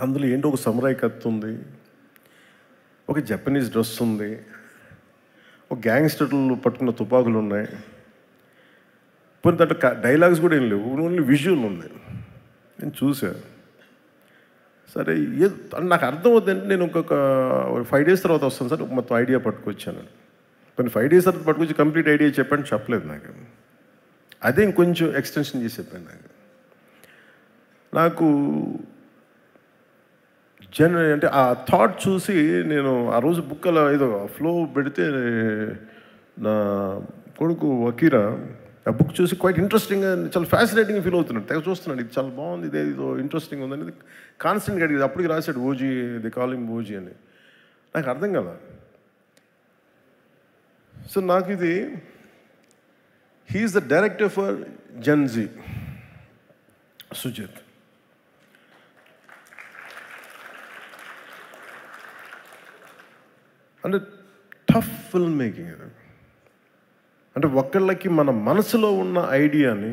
అందులో ఏంటో ఒక సమురాయ్ కత్తి ఉంది, ఒక జపనీస్ డ్రెస్ ఉంది, ఒక గ్యాంగ్స్టర్లు పట్టుకున్న తుపాకులు ఉన్నాయి. పోనీ దాంట్లో డైలాగ్స్ కూడా ఏం లేవు, ఓన్లీ విజువల్ ఉంది. నేను చూసా. సరే నాకు అర్థం అవుతుందంటే నేను ఇంకొక 5 days తర్వాత వస్తాను సార్, మొత్తం ఐడియా పట్టుకొచ్చాను. కొన్ని 5 days తర్వాత పట్టుకొచ్చి కంప్లీట్ ఐడియా చెప్పండి చెప్పలేదు నాకు. అదే ఇంకొంచెం ఎక్స్టెన్షన్ చేసి చెప్పాను నాకు అంటే ఆ థాట్ చూసి నేను ఆ రోజు బుక్ అలా ఏదో ఫ్లో పెడితే నా కొడుకు వకీరా ఆ బుక్ చూసి క్వైట్ ఇంట్రెస్టింగ్, చాలా ఫ్యాసినేటింగ్ ఫీల్ అవుతున్నాడు. తెగ చూస్తున్నాడు, ఇది చాలా బాగుంది, ఇదే ఇదో ఇంట్రెస్టింగ్ ఉందనేది కాన్స్టెంట్గా అడిగేది. అప్పటికి రాశాడు ఓజీ, ది కాలింగ్ ఓజీ అని. నాకు అర్థం కదా. సో నాకు ఇది he is the director for Gen Z, Sujith. అంటే టఫ్ ఫిల్మ్ మేకింగ్ ఇది. అంటే ఒకళ్ళకి మన మనసులో ఉన్న ఐడియాని